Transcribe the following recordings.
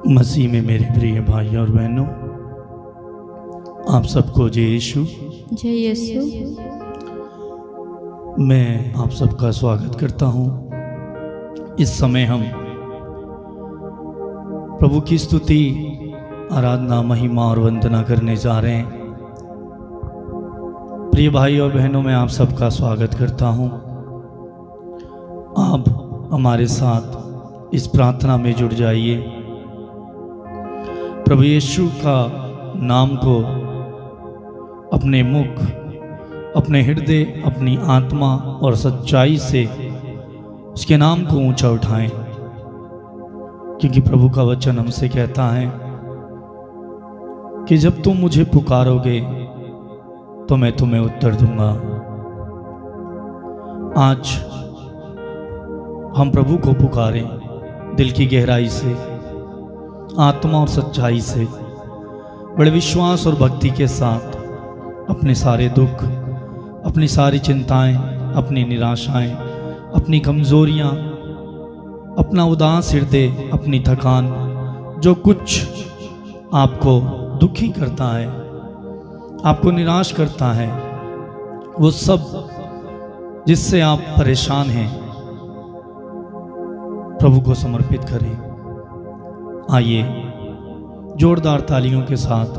मसीह में मेरे प्रिय भाई और बहनों, आप सबको जय यीशु। जय यीशु। मैं आप सबका स्वागत करता हूँ। इस समय हम प्रभु की स्तुति, आराधना, महिमा और वंदना करने जा रहे हैं। प्रिय भाई और बहनों, मैं आप सबका स्वागत करता हूँ। आप हमारे साथ इस प्रार्थना में जुड़ जाइए। प्रभु यीशु का नाम को अपने मुख, अपने हृदय, अपनी आत्मा और सच्चाई से उसके नाम को ऊंचा उठाएं, क्योंकि प्रभु का वचन हमसे कहता है कि जब तुम मुझे पुकारोगे तो मैं तुम्हें उत्तर दूंगा। आज हम प्रभु को पुकारें दिल की गहराई से, आत्मा और सच्चाई से, बड़े विश्वास और भक्ति के साथ। अपने सारे दुख, अपनी सारी चिंताएं, अपनी निराशाएं, अपनी कमजोरियां, अपना उदास हृदय, अपनी थकान, जो कुछ आपको दुखी करता है, आपको निराश करता है, वो सब जिससे आप परेशान हैं, प्रभु को समर्पित करें। आइए जोरदार तालियों के साथ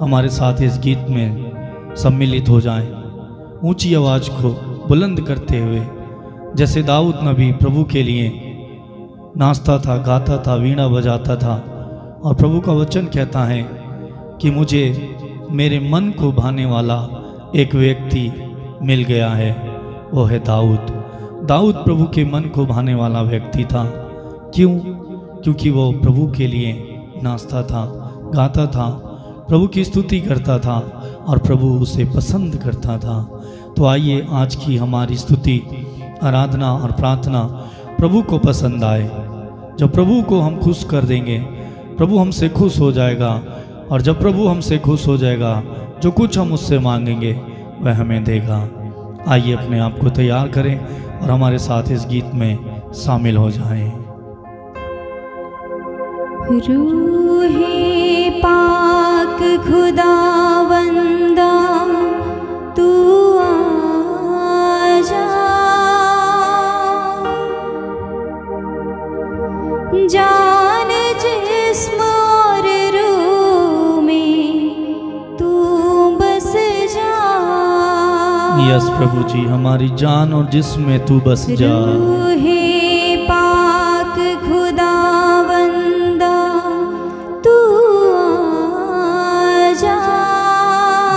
हमारे साथ इस गीत में सम्मिलित हो जाएं, ऊंची आवाज़ को बुलंद करते हुए, जैसे दाऊद नबी प्रभु के लिए नाचता था, गाता था, वीणा बजाता था। और प्रभु का वचन कहता है कि मुझे मेरे मन को भाने वाला एक व्यक्ति मिल गया है, वो है दाऊद। दाऊद प्रभु के मन को भाने वाला व्यक्ति था। क्यों? क्योंकि वो प्रभु के लिए नाचता था, गाता था, प्रभु की स्तुति करता था और प्रभु उसे पसंद करता था। तो आइए आज की हमारी स्तुति, आराधना और प्रार्थना प्रभु को पसंद आए। जब प्रभु को हम खुश कर देंगे, प्रभु हमसे खुश हो जाएगा। और जब प्रभु हमसे खुश हो जाएगा, जो कुछ हम उससे मांगेंगे वह हमें देगा। आइए अपने आप को तैयार करें और हमारे साथ इस गीत में शामिल हो जाएं। रूहे पाक खुदावंदा तू आजा, जान जिस्म और रूह में तू बस जा। यस प्रभु जी, हमारी जान और जिस्म में तू बस जा।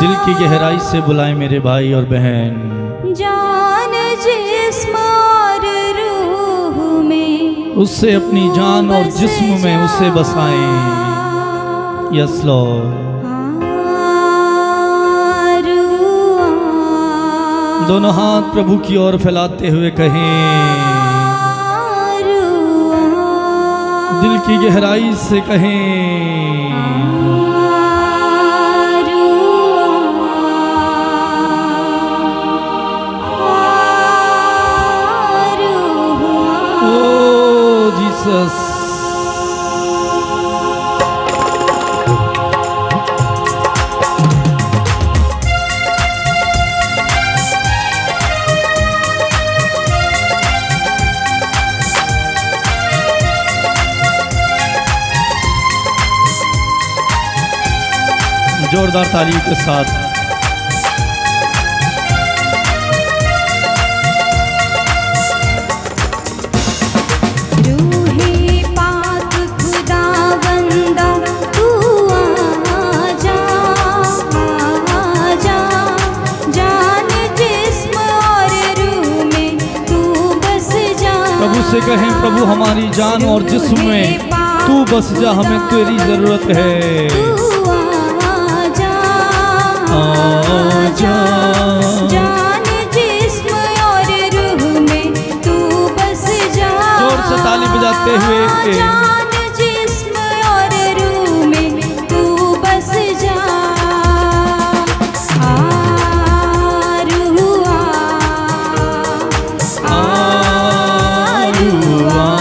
दिल की गहराई से बुलाए मेरे भाई और बहन, जान जिस्म और रूह में उससे अपनी जान और जिस्म में उसे बसाएं। Yes Lord. दोनों हाथ प्रभु की ओर फैलाते हुए कहें, दिल की गहराई से कहें, जोरदार तालियों के साथ रूहे पाक खुदावंदा तू आजा, आजा, जान जिस्म और रूह में तू बस जा। प्रभु से कहें, प्रभु हमारी जान और जिस्म में तू बस जा, हमें तेरी जरूरत है। आजा, जान जिस्म और रूह में तू बस जा। जोर से ताली बजाते हुए, जान जिस्म और रूह में तू बस जा। रूह आ, रूह आ,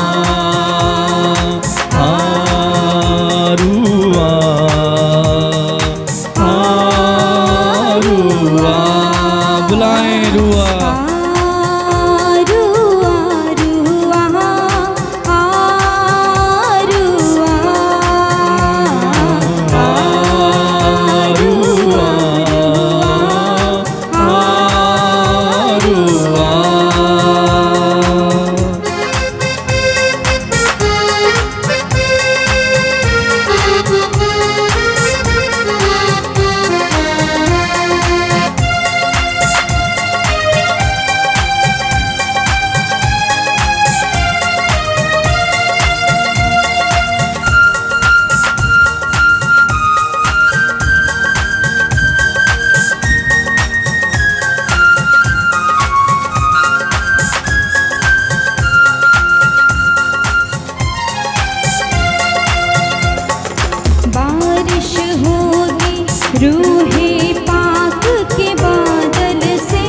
रूहे पाक के बादल से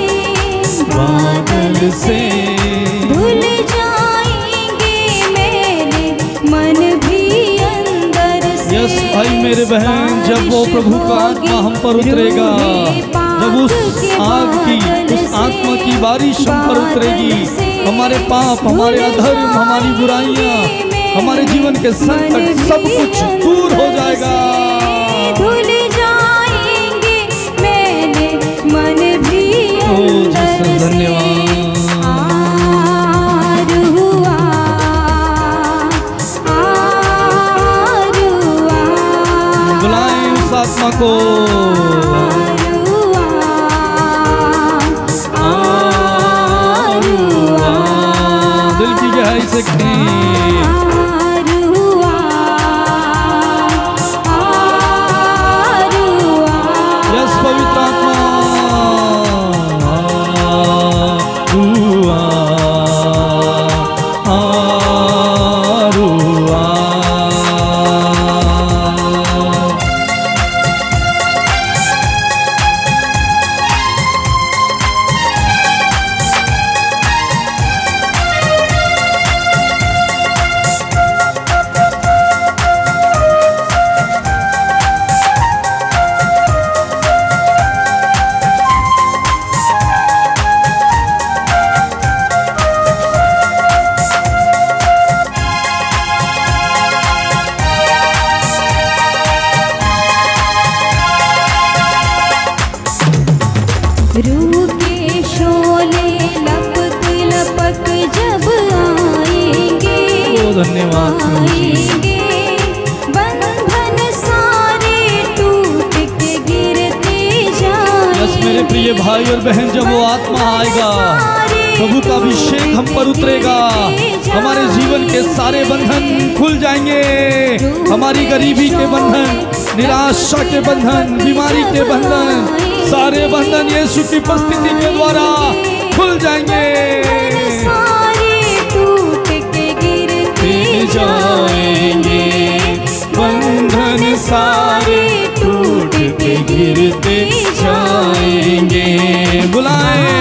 धुल जाएंगे मेरे मन भी अंदर से। यस भाई मेरे बहन, जब वो प्रभु का आत्मा हम पर उतरेगा, जब उस आत्मा की बारिश हम पर उतरेगी, हमारे पाप, हमारे अधर्म, हमारी बुराइयां, हमारे जीवन के संकट सब कुछ दूर हो जाएगा। धुल जाएंगे मेरे मन भी अंदर से। धन्यवाद। बुलाएं उस आत्मा को। दिल की गहराई से यस पवित्र आत्मा। रूह के शोले लपक लपक जब आएंगे, धन्यवाद। बंधन सारे टूट के गिरते जाएंगे। यस मेरे प्रिय भाई और बहन, जब वो आत्मा आएगा, प्रभु का अभिषेक हम पर उतरेगा, हमारे जीवन के सारे बंधन खुल जाएंगे। हमारी गरीबी के बंधन, निराशा के बंधन, बीमारी के बंधन, सारे बंधन यीशु की उपस्थिति के द्वारा खुल जाएंगे। सारे टूट के गिरते जाएंगे, बंधन सारे टूट के गिरते जाएंगे। बुलाएं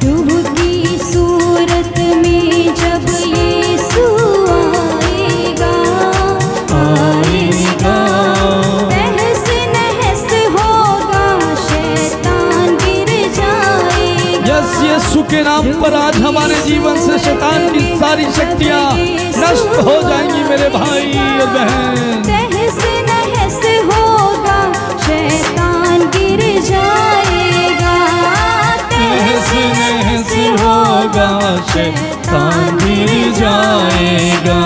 रूह की सूरत में जब यीशु आएगा, तहस नहस होगा, शैतान गिर जाएगा। यस यीशु के नाम पर आज हमारे जीवन से शैतान की सारी शक्तियां नष्ट हो जाएंगी मेरे भाई और बहन। तहस नहस होगा, शैतान गिर जाएगा। तहस नहस होगा, शैतान गिर जाएगा।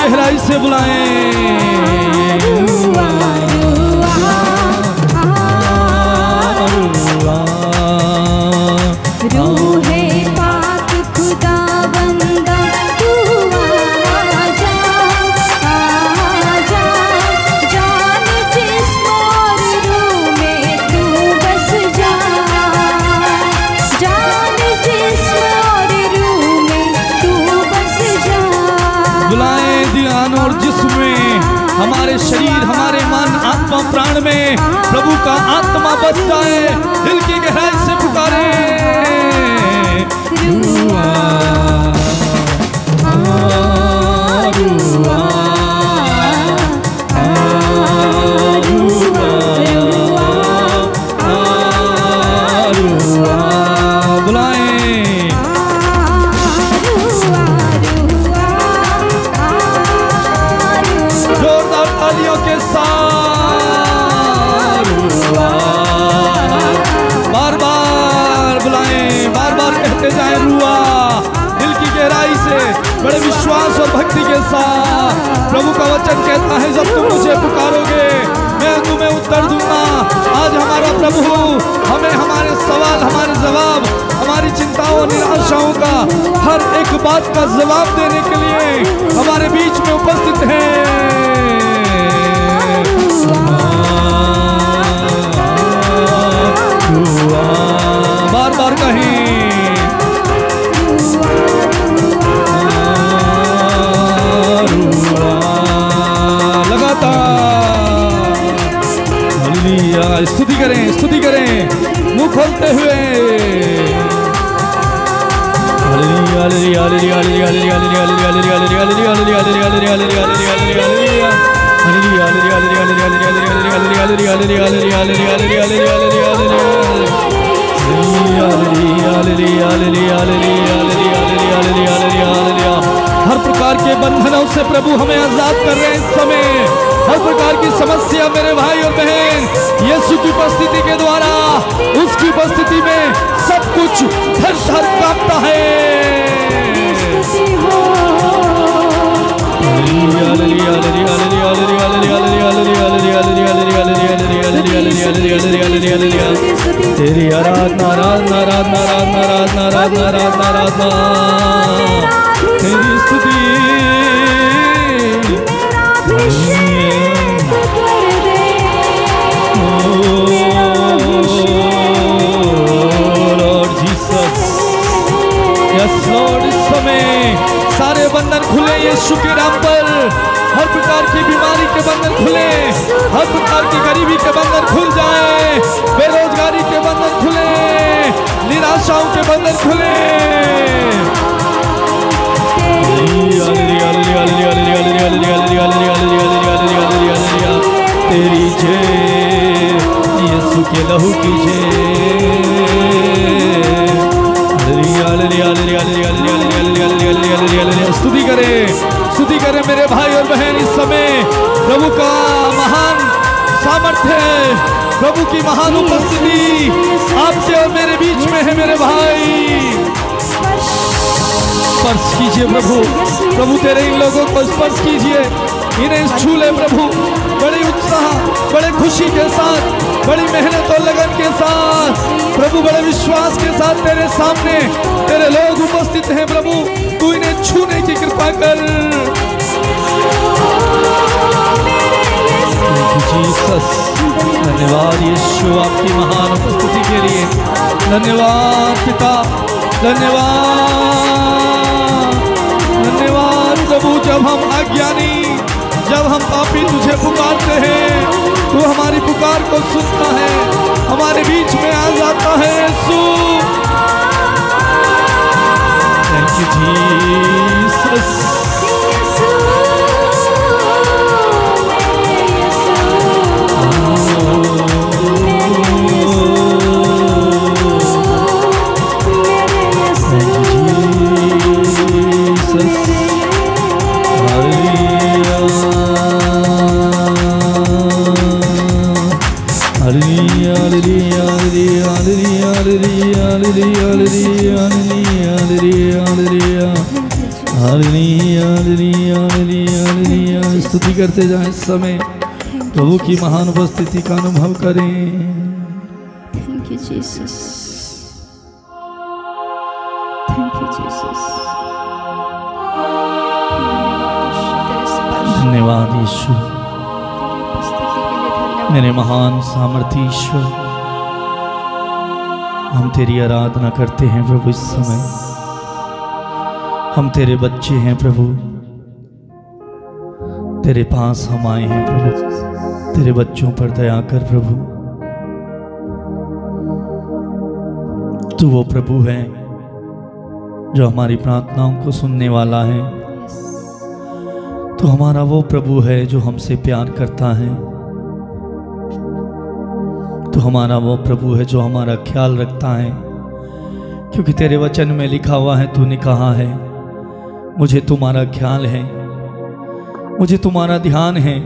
गहराई से बुलाएं। रूहे पाक खुदा बंदा तू आजा, आजा, जान जिस्म और रूह में तू बस जा, जान जिस्म और रूह में तू बस जा। बुलाएं ध्यान और जिस्म में हमारे शरीर, हमारे मन, आत्मा, प्राण में प्रभु का आत्मा बस जाए। दिल की गहराई से पुकारे रुआ, रुआ, जाए रुआ। दिल की गहराई से बड़े विश्वास और भक्ति के साथ प्रभु का वचन कहता है, जब तुम मुझे पुकारोगे मैं तुम्हें उत्तर दूंगा। आज हमारा प्रभु हमें हमारे सवाल, हमारे जवाब, हमारी चिंताओं और निराशाओं का हर एक बात का जवाब देने के लिए हमारे बीच में उपस्थित है। बार बार कहें स्तुति करें, स्तुति करें मुंह खोलते हुए। हर प्रकार के बंधनों से प्रभु हमें आजाद कर रहे हैं इस समय। हर प्रकार की समस्या मेरे भाई और बहन यीशु की उपस्थिति के द्वारा, उसकी उपस्थिति में सब कुछ थर थर कांपता है। तेरी आराधना, आराधना, आराधना, आराधना, आराधना, आराधना, आराधना, आराधना, तेरी स्तुति। इस समय सारे बंधन खुले यीशु के नाम पर। हर प्रकार की बीमारी के बंधन खुले, हर प्रकार की गरीबी के बंधन खुल जाए, बेरोजगारी के बंधन खुले, निराशाओं के बंधन खुले। तेरी जय यीशु के लहू की जय। स्तुति करें, स्तुति करें मेरे भाई और बहन। इस समय प्रभु का महान सामर्थ्य है, प्रभु की महान उपस्थिति आपसे और मेरे बीच में है मेरे भाई। स्पर्श कीजिए प्रभु, प्रभु तेरे इन लोगों को स्पर्श कीजिए, इन्हें छू ले प्रभु। बड़े उत्साह, बड़े खुशी के साथ, बड़ी मेहनत और लगन के साथ प्रभु, बड़े विश्वास के साथ तेरे सामने तेरे लोग उपस्थित हैं प्रभु। तू इन्हें छूने की कृपा कर। धन्यवाद यीशु आपकी महान उपस्थिति के लिए। धन्यवाद पिता, धन्यवाद, धन्यवाद प्रभु। जब हम अज्ञानी, जब हम पापी तुझे पुकारते हैं, तू हमारी पुकार को सुनता है, हमारे बीच में आ जाता है यीशु। Thank you Jesus. स्तुति करते जाएं इस समय, प्रभु की महान उपस्थिति का अनुभव करें। Thank you Jesus, thank you Jesus. धन्यवाद यीशु, मेरे महान सामर्थ्य ईश्वर। हम तेरी आराधना करते हैं प्रभु। इस समय हम तेरे बच्चे हैं प्रभु, तेरे पास हम आए हैं प्रभु, तेरे बच्चों पर दया कर प्रभु। तू वो प्रभु है जो हमारी प्रार्थनाओं को सुनने वाला है। तो हमारा वो प्रभु है जो हमसे प्यार करता है। तो हमारा वो प्रभु है जो हमारा ख्याल रखता है, क्योंकि तेरे वचन में लिखा हुआ है, तूने कहा है मुझे तुम्हारा ख्याल है, मुझे तुम्हारा ध्यान है।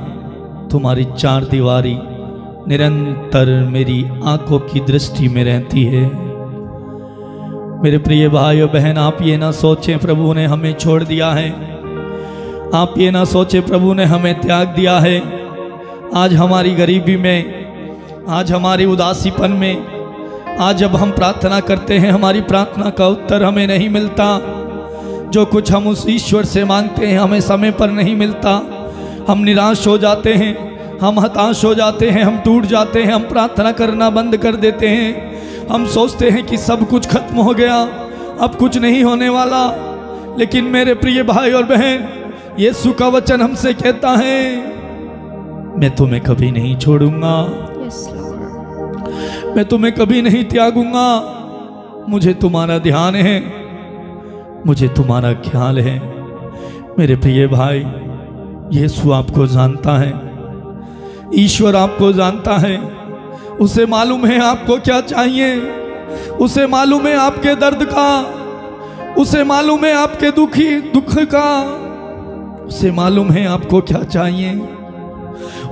तुम्हारी चार दीवारी निरंतर मेरी आंखों की दृष्टि में रहती है। मेरे प्रिय भाई और बहन, आप ये ना सोचें प्रभु ने हमें छोड़ दिया है, आप ये ना सोचें प्रभु ने हमें त्याग दिया है। आज हमारी गरीबी में, आज हमारी उदासीपन में, आज जब हम प्रार्थना करते हैं हमारी प्रार्थना का उत्तर हमें नहीं मिलता, जो कुछ हम उस ईश्वर से मांगते हैं हमें समय पर नहीं मिलता, हम निराश हो जाते हैं, हम हताश हो जाते हैं, हम टूट जाते हैं, हम प्रार्थना करना बंद कर देते हैं। हम सोचते हैं कि सब कुछ खत्म हो गया, अब कुछ नहीं होने वाला। लेकिन मेरे प्रिय भाई और बहन, यीशु का वचन हमसे कहता है, मैं तुम्हें कभी नहीं छोड़ूंगा, मैं तुम्हें कभी नहीं त्यागूंगा। मुझे तुम्हारा ध्यान है, मुझे तुम्हारा ख्याल है। मेरे प्रिय भाई, यीशु आपको जानता है, ईश्वर आपको जानता है, उसे मालूम है आपको क्या चाहिए, उसे मालूम है आपके दर्द का, उसे मालूम है आपके दुख का, उसे मालूम है आपको क्या चाहिए,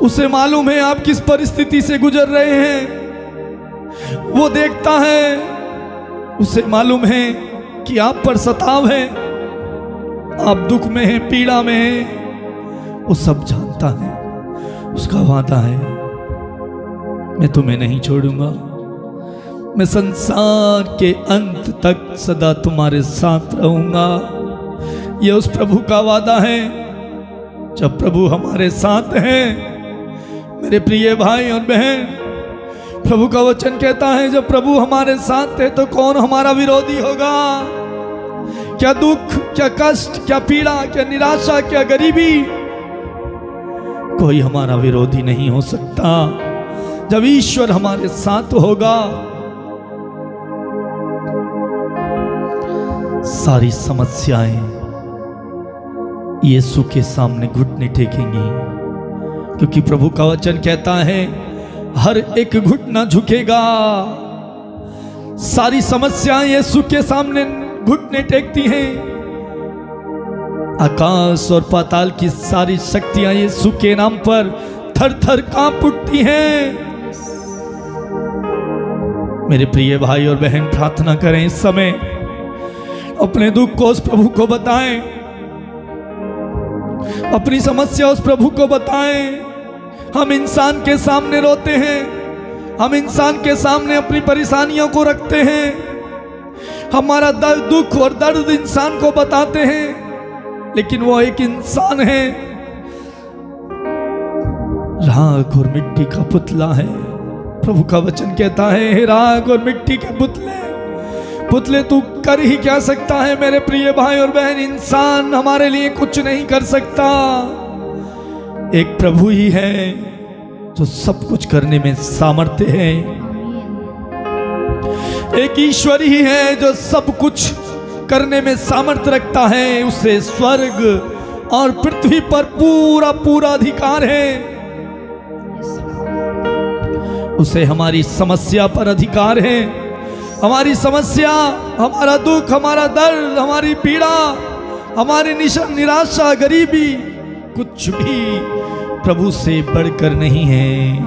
उसे मालूम है आप किस परिस्थिति से गुजर रहे हैं। वो देखता है, उसे मालूम है कि आप पर सताव है, आप दुख में हैं, पीड़ा में हैं, वो सब जानता है। उसका वादा है, मैं तुम्हें नहीं छोड़ूंगा, मैं संसार के अंत तक सदा तुम्हारे साथ रहूंगा। ये उस प्रभु का वादा है। जब प्रभु हमारे साथ हैं, मेरे प्रिय भाई और बहन, प्रभु का वचन कहता है जब प्रभु हमारे साथ है तो कौन हमारा विरोधी होगा। क्या दुख, क्या कष्ट, क्या पीड़ा, क्या निराशा, क्या गरीबी, कोई हमारा विरोधी नहीं हो सकता। जब ईश्वर हमारे साथ होगा, सारी समस्याएं यीशु के सामने घुटने टेकेंगी, क्योंकि प्रभु का वचन कहता है हर एक घुटना झुकेगा। सारी समस्याएं यीशु के सामने घुटने टेकती हैं। आकाश और पाताल की सारी शक्तियां यीशु के नाम पर थर थर कांप उठती हैं। मेरे प्रिय भाई और बहन, प्रार्थना करें इस समय, अपने दुख को उस प्रभु को बताएं, अपनी समस्या उस प्रभु को बताएं। हम इंसान के सामने रोते हैं, हम इंसान के सामने अपनी परेशानियों को रखते हैं, हमारा दुख और दर्द इंसान को बताते हैं, लेकिन वो एक इंसान है, राख और मिट्टी का पुतला है। प्रभु का वचन कहता है, राख और मिट्टी के पुतले तू कर ही क्या सकता है। मेरे प्रिय भाई और बहन, इंसान हमारे लिए कुछ नहीं कर सकता। एक प्रभु ही है जो सब कुछ करने में सामर्थ्य है। एक ईश्वर ही है जो सब कुछ करने में सामर्थ्य रखता है। उसे स्वर्ग और पृथ्वी पर पूरा पूरा अधिकार है। उसे हमारी समस्या पर अधिकार है। हमारी समस्या, हमारा दुख, हमारा दर्द, हमारी पीड़ा, हमारी निराशा, गरीबी, कुछ भी प्रभु से बढ़कर नहीं है।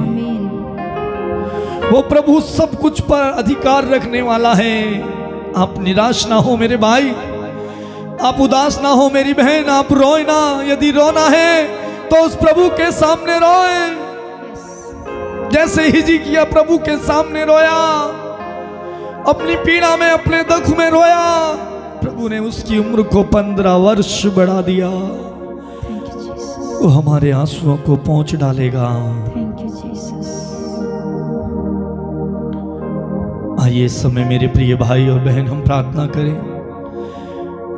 वो प्रभु सब कुछ पर अधिकार रखने वाला है। आप निराश ना हो मेरे भाई, आप उदास ना हो मेरी बहन, आप रोए ना। यदि रोना है तो उस प्रभु के सामने रोए, जैसे हिजकिय्याह प्रभु के सामने रोया, अपनी पीड़ा में, अपने दुख में रोया। प्रभु ने उसकी उम्र को 15 वर्ष बढ़ा दिया। वो हमारे आंसुओं को पोंछ डालेगा। आइए इस समय मेरे प्रिय भाई और बहन, हम प्रार्थना करें,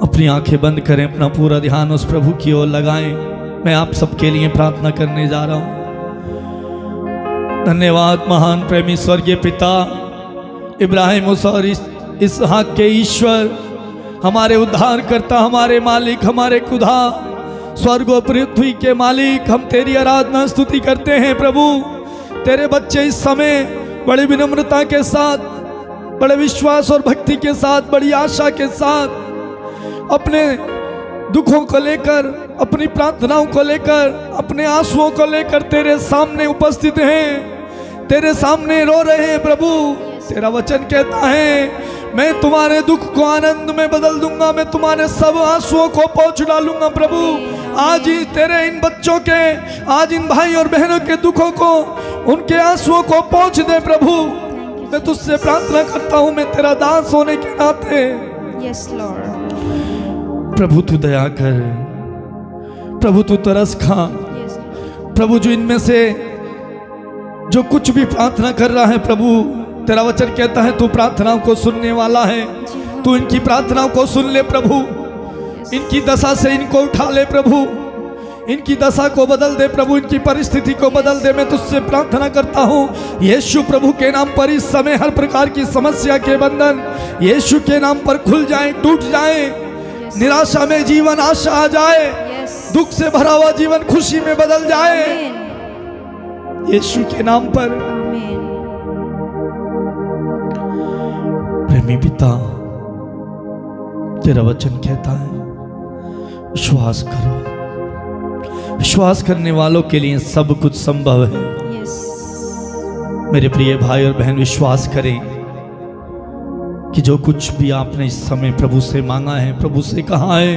अपनी आंखें बंद करें, अपना पूरा ध्यान उस प्रभु की ओर लगाएं। मैं आप सबके लिए प्रार्थना करने जा रहा हूँ। धन्यवाद महान प्रेमी स्वर्गीय पिता इब्राहिम और इसहाक के ईश्वर, हमारे उद्धारकर्ता, हमारे मालिक, हमारे खुदा, स्वर्ग और पृथ्वी के मालिक, हम तेरी आराधना स्तुति करते हैं प्रभु। तेरे बच्चे इस समय बड़ी विनम्रता के साथ, बड़े विश्वास और भक्ति के साथ, बड़ी आशा के साथ अपने दुखों को लेकर, अपनी प्रार्थनाओं को लेकर, अपने आंसुओं को लेकर तेरे सामने उपस्थित हैं, तेरे सामने रो रहे हैं प्रभु। तेरा वचन कहता है मैं तुम्हारे दुख को आनंद में बदल दूंगा, मैं तुम्हारे सब आंसुओं को पोंछ डालूंगा प्रभु। आज ही तेरे इन बच्चों के, आज इन भाई और बहनों के दुखों को, उनके आंसुओं को पोंछ दे प्रभु। मैं तुझसे प्रार्थना करता हूँ, मैं तेरा दास होने के नाते। Yes Lord. प्रभु तू दया कर, प्रभु तू तरस खा प्रभु। जो इनमें से जो कुछ भी प्रार्थना कर रहा है प्रभु, तेरा वचन कहता है तू प्रार्थनाओं को सुनने वाला है। तू इनकी प्रार्थनाओं को सुन ले प्रभु, इनकी दशा से इनको उठा ले प्रभु, इनकी दशा को बदल दे प्रभु, इनकी परिस्थिति को बदल दे। मैं तुझसे प्रार्थना करता हूँ यीशु प्रभु के नाम पर इस समय हर प्रकार की समस्या के बंधन यीशु के नाम पर खुल जाए, टूट जाए। निराशा में जीवन आशा आ जाए, दुख से भरा हुआ जीवन खुशी में बदल जाए यीशु के नाम पर। प्रेमी पिता, तेरा वचन कहता है विश्वास करो, विश्वास करने वालों के लिए सब कुछ संभव है। मेरे प्रिय भाई और बहन, विश्वास करें कि जो कुछ भी आपने इस समय प्रभु से मांगा है, प्रभु से कहा है,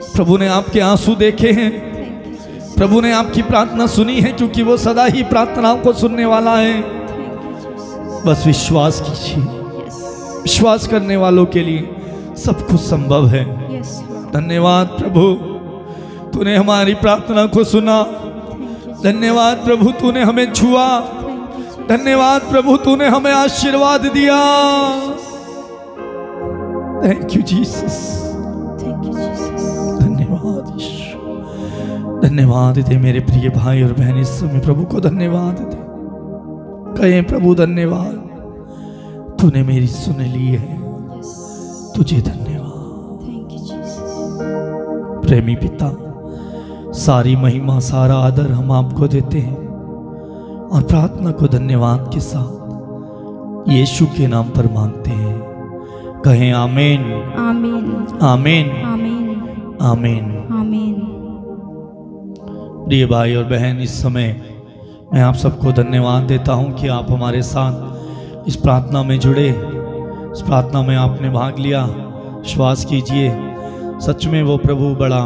प्रभु ने आपके आंसू देखे हैं, प्रभु ने आपकी प्रार्थना सुनी है, क्योंकि वो सदा ही प्रार्थनाओं को सुनने वाला है। बस विश्वास कीजिए, विश्वास करने वालों के लिए सब कुछ संभव है। धन्यवाद प्रभु, तूने हमारी प्रार्थना को सुना। धन्यवाद प्रभु, तूने हमें छुआ। धन्यवाद प्रभु, तूने हमें आशीर्वाद दिया। थैंक यू जीसस, धन्यवाद यीशु। धन्यवाद दे मेरे प्रिय भाई और बहन, इस समय प्रभु को धन्यवाद दे। कहें प्रभु धन्यवाद, तूने मेरी सुन ली है, तुझे धन्यवाद। प्रेमी पिता, सारी महिमा, सारा आदर हम आपको देते हैं और प्रार्थना को धन्यवाद के साथ यीशु के नाम पर मांगते हैं। कहें आमीन, आमीन, आमीन, आमीन, आमीन, आमीन। प्रिय भाई और बहन, इस समय मैं आप सबको धन्यवाद देता हूं कि आप हमारे साथ इस प्रार्थना में जुड़े, इस प्रार्थना में आपने भाग लिया। विश्वास कीजिए, सच में वो प्रभु बड़ा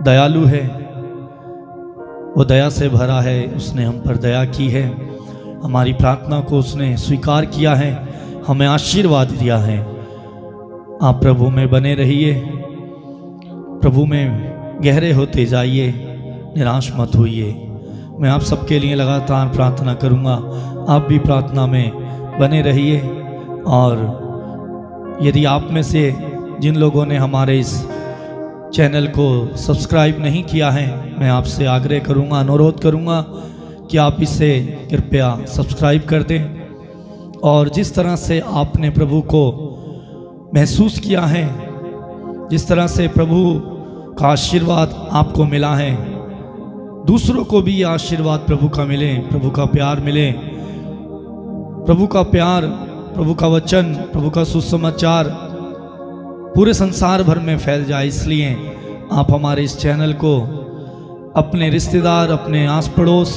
दयालु है, वो दया से भरा है। उसने हम पर दया की है, हमारी प्रार्थना को उसने स्वीकार किया है, हमें आशीर्वाद दिया है। आप प्रभु में बने रहिए, प्रभु में गहरे होते जाइए, निराश मत होइए। मैं आप सबके लिए लगातार प्रार्थना करूंगा, आप भी प्रार्थना में बने रहिए। और यदि आप में से जिन लोगों ने हमारे इस चैनल को सब्सक्राइब नहीं किया है, मैं आपसे आग्रह करूंगा, अनुरोध करूंगा कि आप इसे कृपया सब्सक्राइब कर दें। और जिस तरह से आपने प्रभु को महसूस किया है, जिस तरह से प्रभु का आशीर्वाद आपको मिला है, दूसरों को भी आशीर्वाद प्रभु का मिले, प्रभु का प्यार मिले। प्रभु का प्यार, प्रभु का वचन, प्रभु का सुसमाचार पूरे संसार भर में फैल जाए, इसलिए आप हमारे इस चैनल को अपने रिश्तेदार, अपने आस पड़ोस,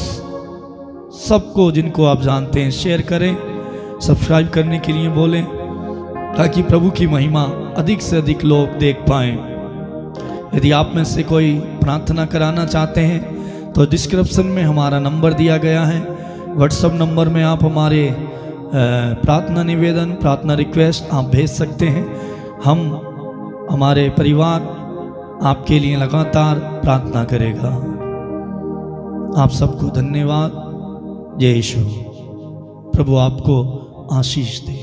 सबको जिनको आप जानते हैं शेयर करें, सब्सक्राइब करने के लिए बोलें, ताकि प्रभु की महिमा अधिक से अधिक लोग देख पाएं। यदि आप में से कोई प्रार्थना कराना चाहते हैं तो डिस्क्रिप्शन में हमारा नंबर दिया गया है। व्हाट्सएप नंबर में आप हमारे प्रार्थना निवेदन, प्रार्थना रिक्वेस्ट आप भेज सकते हैं। हम, हमारे परिवार आपके लिए लगातार प्रार्थना करेगा। आप सबको धन्यवाद। जय यीशु। प्रभु आपको आशीष दे।